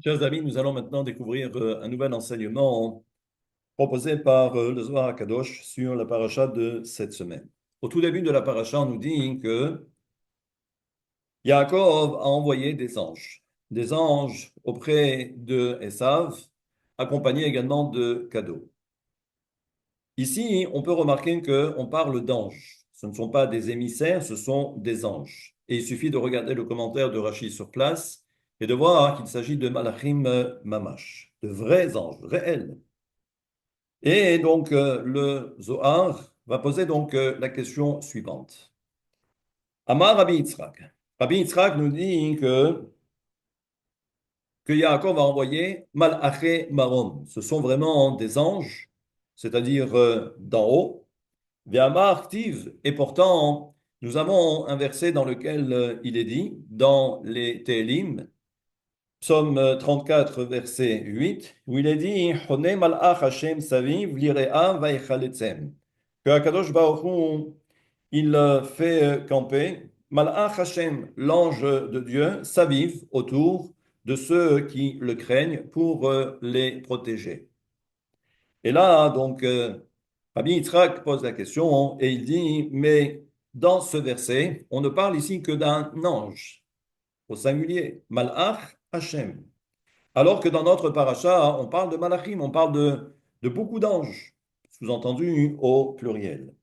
Chers amis, nous allons maintenant découvrir un nouvel enseignement proposé par le Zohar HaKadosh sur la paracha de cette semaine. Au tout début de la paracha, on nous dit que Yaakov a envoyé des anges auprès de Esav, accompagnés également de cadeaux. Ici, on peut remarquer qu'on parle d'anges. Ce ne sont pas des émissaires, ce sont des anges. Et il suffit de regarder le commentaire de Rashi sur place et de voir qu'il s'agit de Malachim Mamash, de vrais anges, réels. Et donc, le Zohar va poser donc la question suivante. Amar Rabbi Yitzhak. Rabbi Yitzhak nous dit que Yaakov a envoyé Malaché Marom. Ce sont vraiment des anges, c'est-à-dire d'en haut. Ve'amar Ktiv. Et pourtant, nous avons un verset dans lequel il est dit, dans les Télim, Psaume 34, verset 8, où il est dit Honé malach Hashem saviv lire'a vaïchaletzem. Que Akadosh Baruch Hu, il fait camper malach Hashem, l'ange de Dieu, saviv, autour de ceux qui le craignent pour les protéger. Et là, donc, Rabbi Yitzhak pose la question et il dit mais dans ce verset, on ne parle ici que d'un ange, au singulier, malach Hashem. Alors que dans notre paracha, on parle de malachim, on parle de beaucoup d'anges, sous-entendu au pluriel.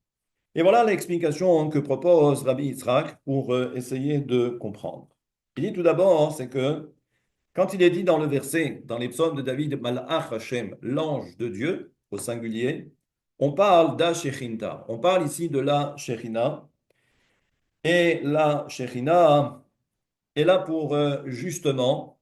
Et voilà l'explication que propose Rabbi Yitzhak pour essayer de comprendre. Il dit tout d'abord, c'est que quand il est dit dans le verset, dans les psaumes de David, Malach Hashem, l'ange de Dieu, au singulier, on parle d'Ashechinta. On parle ici de la Shechina. Et la Shechina est là pour justement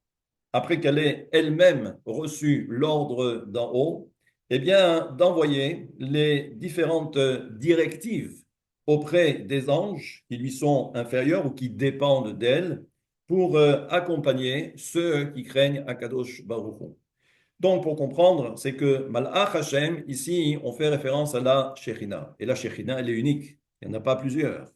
après qu'elle ait elle-même reçu l'ordre d'en haut, eh bien, d'envoyer les différentes directives auprès des anges qui lui sont inférieurs ou qui dépendent d'elle pour accompagner ceux qui craignent Akadosh Baruch Hu. Donc, pour comprendre, c'est que Malach Hashem, ici, on fait référence à la Shekhinah. Et la Shekhinah, elle est unique. Il n'y en a pas plusieurs.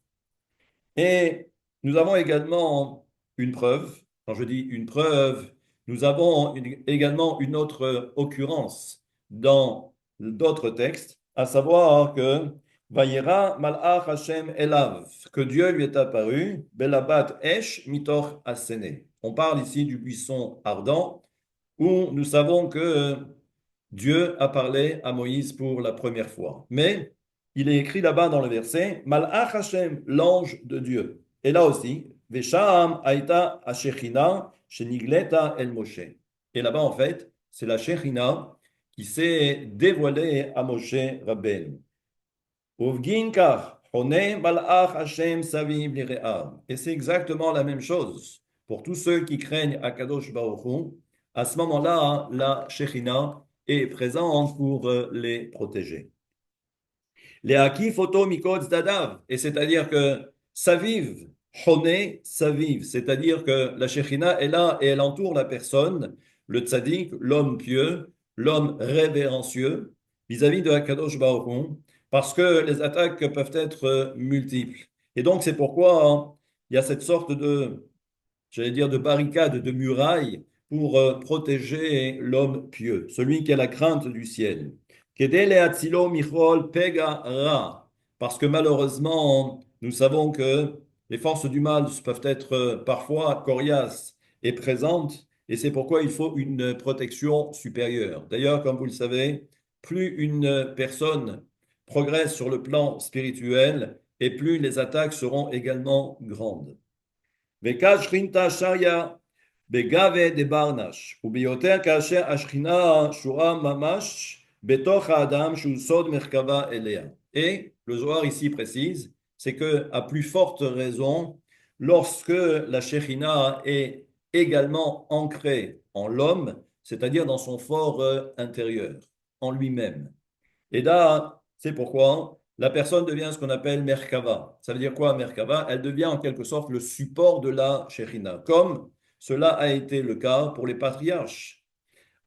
Et nous avons également une preuve. Quand je dis une preuve, nous avons également une autre occurrence dans d'autres textes, à savoir que Vayera Malach Hashem Elav, que Dieu lui est apparu, Belabat Esh Mitoch Asene. On parle ici du buisson ardent, où nous savons que Dieu a parlé à Moïse pour la première fois. Mais il est écrit là-bas dans le verset, Malach Hashem, l'ange de Dieu. Et là aussi, Vesham Aïta Ashechina Shenigleta El Moshe. Et là-bas, en fait, c'est la Shechina qui s'est dévoilée à Moshe Rabbeinu. Uvgin kach, Hone Malach Hashem Saviv Lire'ah. Et c'est exactement la même chose pour tous ceux qui craignent Akadosh Baruch Hu. À ce moment-là, la Shechina est présente pour les protéger. Les Akif Oto Mikot Dadav, et c'est-à-dire que Saviv, Hone Saviv, c'est-à-dire que la Shechina est là et elle entoure la personne, le tzaddik, l'homme pieux, l'homme révérencieux, vis-à-vis de Akadosh Baruch Hu, parce que les attaques peuvent être multiples. Et donc c'est pourquoi il y a cette sorte de, j'allais dire, de barricade, de muraille pour protéger l'homme pieux, celui qui a la crainte du ciel. Kedele atzilo michol pega ra. Parce que malheureusement, nous savons que les forces du mal peuvent être parfois coriaces et présentes, et c'est pourquoi il faut une protection supérieure. D'ailleurs, comme vous le savez, plus une personne progresse sur le plan spirituel, et plus les attaques seront également grandes. וכד שכינתה שריה בגבי דברנש, וביותר כאשר השכינה שורה ממש בתוך האדם שהוא סוד מרכבה אליה. Et le Zohar ici précise, c'est que à plus forte raison, lorsque la Shekhinah est également ancrée en l'homme, c'est-à-dire dans son fort intérieur, en lui-même. Et là, c'est pourquoi la personne devient ce qu'on appelle Merkava. Ça veut dire quoi, Merkava? Elle devient en quelque sorte le support de la Shekhinah, comme cela a été le cas pour les patriarches.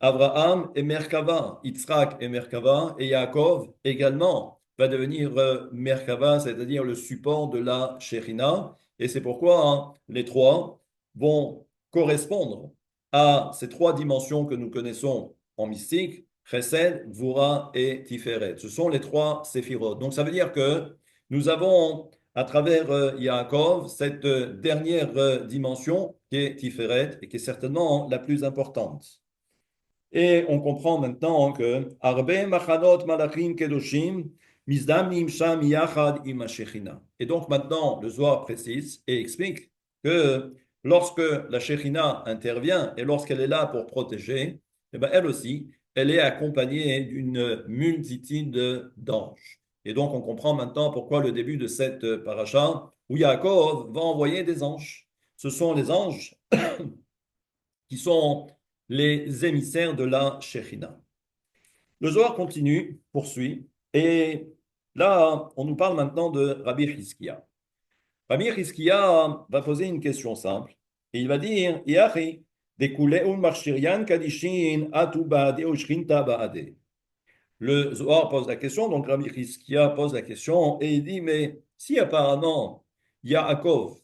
Abraham est Merkava, Yitzhak est Merkava, et Yaakov également va devenir Merkava, c'est-à-dire le support de la Shekhinah. Et c'est pourquoi les trois vont correspondre à ces trois dimensions que nous connaissons en mystique, Chesed, Gvura et Tiferet. Ce sont les trois séphirotes. Donc ça veut dire que nous avons à travers Yaakov cette dernière dimension qui est Tiferet et qui est certainement la plus importante. Et on comprend maintenant que Arbe Machanot Malachim Kedoshim Mizdamnim Sham Yachad Im HaShechina. Et donc maintenant, le Zohar précise et explique que lorsque la Shechina intervient et lorsqu'elle est là pour protéger, eh ben elle aussi, elle est accompagnée d'une multitude d'anges. Et donc on comprend maintenant pourquoi le début de cette paracha, où Yaakov va envoyer des anges. Ce sont les anges qui sont les émissaires de la Shekhinah. Le Zohar continue, poursuit, et là, on nous parle maintenant de Rabbi Hizkiya. Rabbi Hizkiya va poser une question simple, et il va dire, Yachi, dekuleun marshirian kadishin atu baade ushrinta baade. Le Zohar pose la question, donc Rabbi Hizkiya pose la question, et il dit, mais si apparemment Yaakov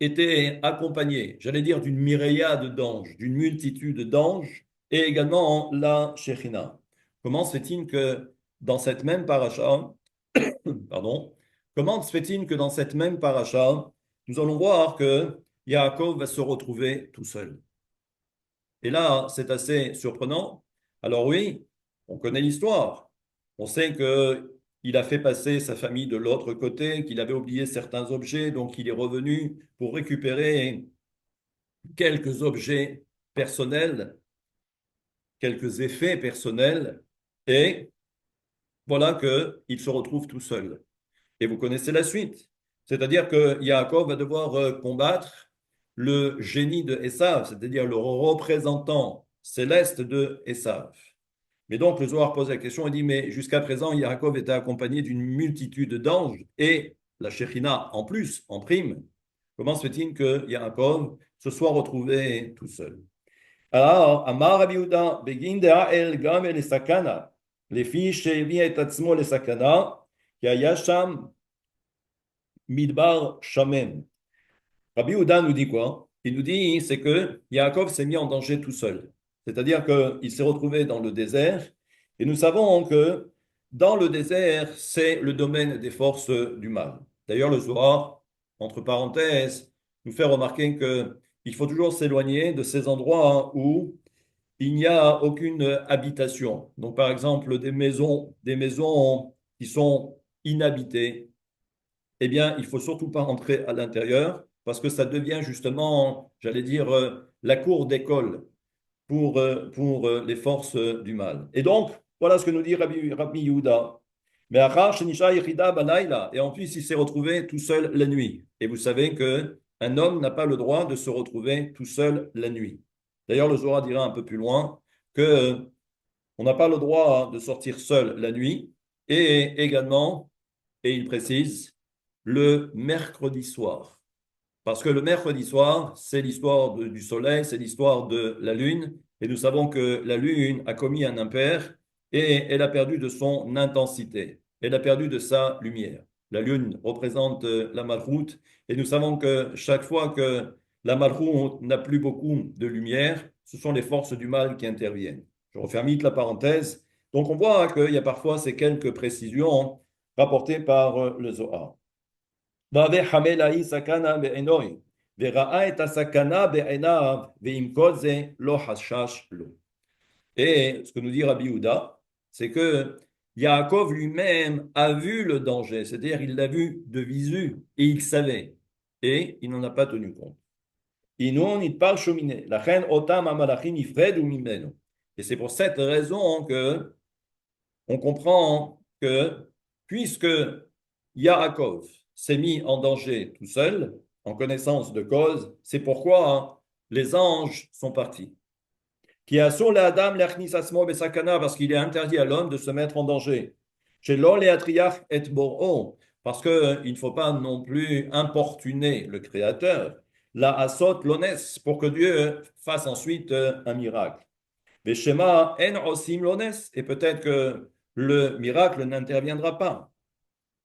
était accompagné, j'allais dire, d'une myriade d'anges, d'une multitude d'anges, et également la Shekhinah. Comment se fait-il que dans cette même paracha, pardon, comment se fait-il que dans cette même paracha, nous allons voir que Yaakov va se retrouver tout seul? Et là, c'est assez surprenant. Alors oui, on connaît l'histoire. On sait que il a fait passer sa famille de l'autre côté, qu'il avait oublié certains objets, donc il est revenu pour récupérer quelques objets personnels, quelques effets personnels, et voilà qu'il se retrouve tout seul. Et vous connaissez la suite. C'est-à-dire que Yaakov va devoir combattre le génie de Esav, c'est-à-dire le représentant céleste de Esav. Mais donc le Zohar pose la question et dit, mais jusqu'à présent, Yaakov était accompagné d'une multitude d'anges et la Shekhinah en plus, en prime. Comment se fait-il que Yaakov se soit retrouvé tout seul? Alors, Amar Rabbi Yehuda, Begin de Ha'el Gam El Sakana, les filles Shevi et Atzmo Le Sakana, qui a Sham Midbar Shamem. Rabbi Yehuda nous dit quoi? Il nous dit, c'est que Yaakov s'est mis en danger tout seul. C'est-à-dire qu'il s'est retrouvé dans le désert, et nous savons que dans le désert, c'est le domaine des forces du mal. D'ailleurs, le Zohar, entre parenthèses, nous fait remarquer qu'il faut toujours s'éloigner de ces endroits où il n'y a aucune habitation. Donc, par exemple, des maisons qui sont inhabitées, eh bien, il faut surtout pas rentrer à l'intérieur parce que ça devient justement, j'allais dire, la cour d'école pour les forces du mal. Et donc, voilà ce que nous dit Rabbi Yehuda. Mais Achar Shenisha Yechida Balayla, et en plus, il s'est retrouvé tout seul la nuit. Et vous savez que un homme n'a pas le droit de se retrouver tout seul la nuit. D'ailleurs, le Zohar dira un peu plus loin que on n'a pas le droit de sortir seul la nuit et également, et il précise, le mercredi soir. Parce que le mercredi soir, c'est l'histoire du soleil, c'est l'histoire de la lune, et nous savons que la lune a commis un impair et elle a perdu de son intensité, elle a perdu de sa lumière. La lune représente la malchoute, et nous savons que chaque fois que la malchoute n'a plus beaucoup de lumière, ce sont les forces du mal qui interviennent. Je referme vite la parenthèse. Donc on voit qu'il y a parfois ces quelques précisions rapportées par le Zohar. והחמל סכנה בעינוי, וראה את הסכנה בעיניו, ועם כל זה לא חשש לו. Et ce que nous dit Rabbi Yehuda, c'est que Yaakov lui-même a vu le danger, c'est-à-dire il l'a vu de visu et il savait, et il n'en a pas tenu compte. Inon itpar shomine, lachen otam amalachim ifredu mimenu. Et c'est pour cette raison que on comprend que puisque Yaakov s'est mis en danger tout seul, en connaissance de cause, c'est pourquoi les anges sont partis. Qui assure la dame parce qu'il est interdit à l'homme de se mettre en danger. Chez l'oléatriach et bor'o, parce qu'il ne faut pas non plus importuner le Créateur. La asot lones, pour que Dieu fasse ensuite un miracle. Mais Shema en osim lones, et peut-être que le miracle n'interviendra pas.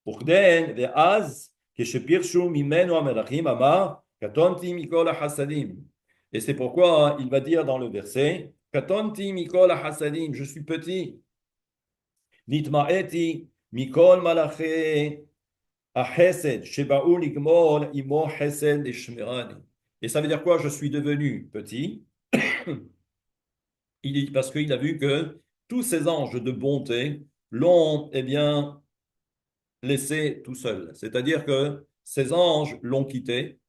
וכדן, ואז כשפירשו ממנו המלאכים אמר, קטונתי מכל החסדים. Et c'est pourquoi il va dire dans le verset, Katonti mikol hasadim, je suis petit. Nitmaeti mikol malaché ahesed, sheba'u ligmol imo hesed et shmerani. Et ça veut dire quoi? Je suis devenu petit. Il dit parce qu'il a vu que tous ces anges de bonté l'ont, eh bien, laissé tout seul. C'est-à-dire que ces anges l'ont quitté.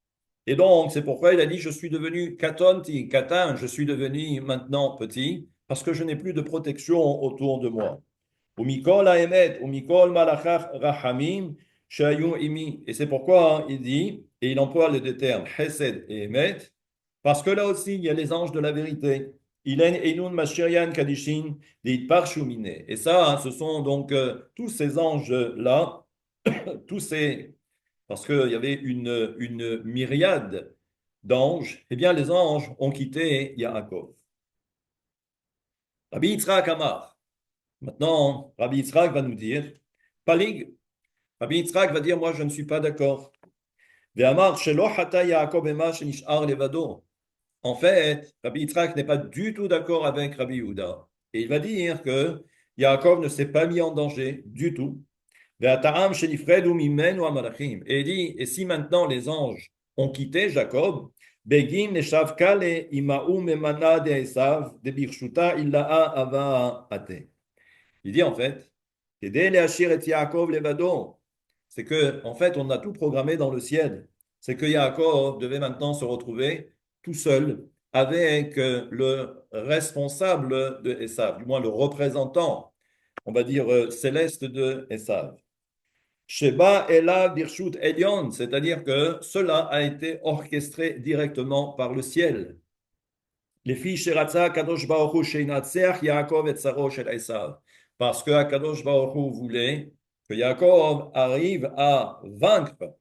Et donc, c'est pourquoi il a dit, je suis devenu katonti, katan, je suis devenu maintenant petit, parce que je n'ai plus de protection autour de moi. Umikol haemet, umikol malachach rahamim, shayu imi. Et c'est pourquoi il dit, et il emploie les deux termes, chesed et emet, parce que là aussi, il y a les anges de la vérité. Ilen enun mashirian kadishin, deit parshumine. Et ça, ce sont donc tous ces anges-là, tous ces parce qu'il y avait une myriade d'anges, eh bien les anges ont quitté Yaakov. Rabbi Yitzhak Amar. Maintenant, Rabbi Yitzhak va nous dire, Palig, Rabbi Yitzhak va dire, moi je ne suis pas d'accord. Ve'amar shelo hata Yaakov ema shenishar levado. En fait, Rabbi Yitzhak n'est pas du tout d'accord avec Rabbi Yehuda. Et il va dire que Yaakov ne s'est pas mis en danger du tout. Et il dit, et si maintenant les anges ont quitté Jacob, Begim neshavkale imaou memana de Esav de birshuta illaha ava ate. Il dit en fait, Kedei leashir et Yaakov levado, c'est que en fait on a tout programmé dans le ciel. C'est que Yaakov devait maintenant se retrouver tout seul avec le responsable de Esav, du moins le représentant, on va dire céleste de Esav. Sheba Ela Birshut Elion, c'est-à-dire que cela a été orchestré directement par le ciel. Les filles Sheratza Kadosh Baruch Hu Sheinatzer Yaakov et Saro Shel Esav. Parce que Kadosh Baruch Hu voulait que Yaakov arrive à vaincre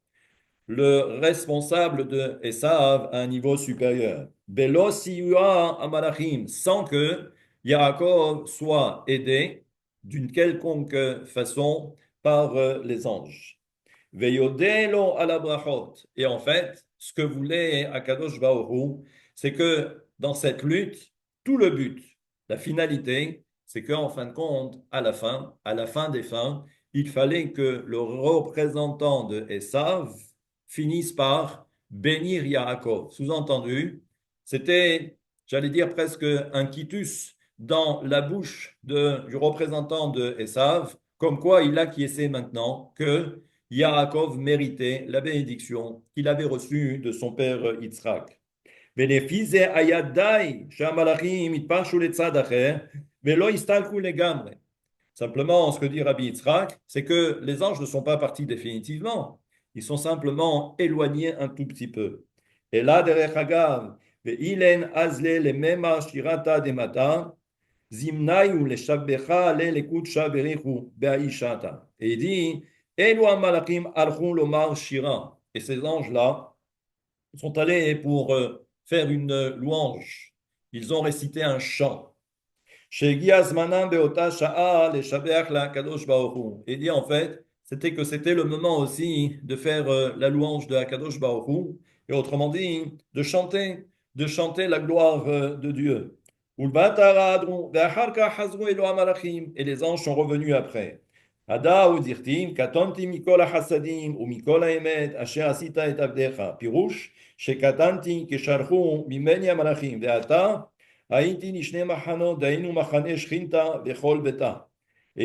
le responsable de Esav à un niveau supérieur. Belo Siyua Amalachim, sans que Yaakov soit aidé d'une quelconque façon par les anges. Veyodelo ala brachot. Et en fait, ce que voulait Akadosh Baoru, c'est que dans cette lutte, tout le but, la finalité, c'est qu'en fin de compte, à la fin des fins, il fallait que le représentant de Esav finisse par bénir Yaakov. Sous-entendu, c'était, j'allais dire presque un quitus dans la bouche du représentant de Esav, comme quoi il acquiesçait maintenant que Yaakov méritait la bénédiction qu'il avait reçue de son père Yitzhak. ולפי ayadai שהמלאכים יתפרשו לצד אחר ולא יסתלקו לגמרי. Simplement, ce que dit Rabbi Yitzhak, c'est que les anges ne sont pas partis définitivement. Ils sont simplement éloignés un tout petit peu. Et là, derech hagav, ve'ilen azle le mema shirata demata, zimnayu le shabbecha le lekut shaberichu be'aishata. Et il dit, Elu malachim alchun lomar shira. Et ces anges-là sont allés pour faire une louange. Ils ont récité un chant. Et dit en fait, c'était le moment aussi de faire la louange de Hakadosh Baruch Hu, et autrement dit, de chanter la gloire de Dieu. Et les anges sont revenus après. Ada ou dirtim, katonti mikol hasadim ou mikol haemet, asher asita et avdecha. Pirush, shekatanti kesharchu mimeni amalachim. Ve'ata, et il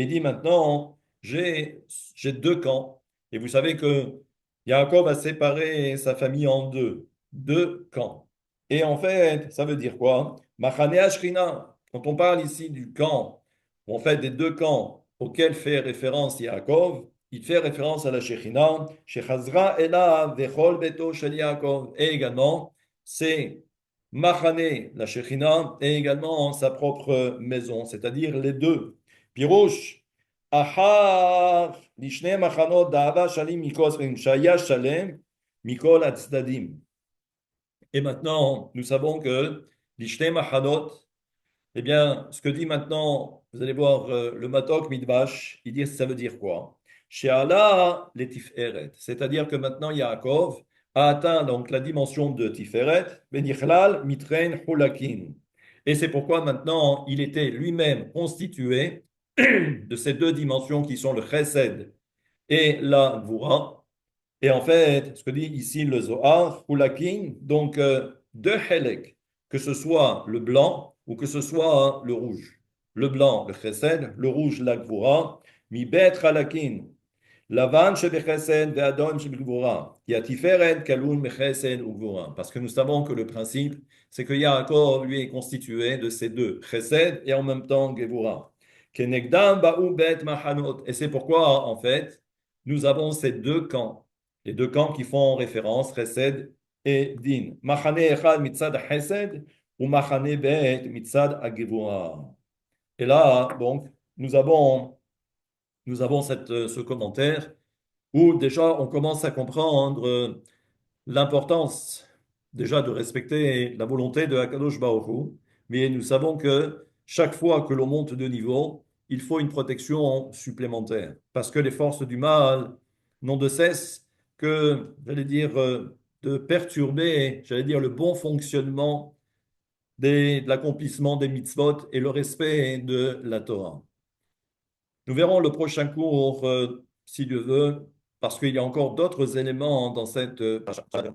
dit maintenant, j'ai deux camps. Et vous savez que Yaakov a séparé sa famille en deux camps. Et en fait, ça veut dire quoi? Machane Ashrina, quand on parle ici du camp, en fait des deux camps auxquels fait référence Yaakov, il fait référence à la Shekhinah, Shechazra Ela Vechol Beto Shel Yaakov. Et également, c'est Machane, la Shekhinah, et également sa propre maison, c'est-à-dire les deux. Pirouche, Achar, Lishne Machanot, Da'ava Shalim Mikos, Shaya Shalem, Mikol Atzdadim. Et maintenant, nous savons que Lishne Machanot, eh bien, ce que dit maintenant, vous allez voir le Matok Midvash, il dit ça veut dire quoi? She'ala letif eret, c'est-à-dire que maintenant Yaakov a atteint donc la dimension de Tiferet, Benichlal, Mitrein, Hulakin. Et c'est pourquoi maintenant il était lui-même constitué de ces deux dimensions qui sont le Chesed et la Gvura. Et en fait, ce que dit ici le Zohar, Hulakin, donc deux Helek, que ce soit le blanc ou que ce soit le rouge. Le blanc, le Chesed, le rouge, la Gvura, Mi Bet Halakin. Lavan shebechesed ve'adon shebegvura. Qui a tiferet kalun mechesed ou gvura. Parce que nous savons que le principe, c'est que Yaakov, lui, est constitué de ces deux, chesed et en même temps gevura. Kenegdam ba'u bet machanot. Et c'est pourquoi, en fait, nous avons ces deux camps. Les deux camps qui font référence, chesed et din. Machane echad mitzad chesed ou machane bet mitzad agevura. Et là, donc, nous avons ce commentaire où déjà on commence à comprendre l'importance déjà de respecter la volonté de Hakadosh Baruch Hu. Mais nous savons que chaque fois que l'on monte de niveau, il faut une protection supplémentaire parce que les forces du mal n'ont de cesse que, j'allais dire, de perturber, j'allais dire, le bon fonctionnement de l'accomplissement des mitzvot et le respect de la Torah. Nous verrons le prochain cours, si Dieu veut, parce qu'il y a encore d'autres éléments dans cette paracha.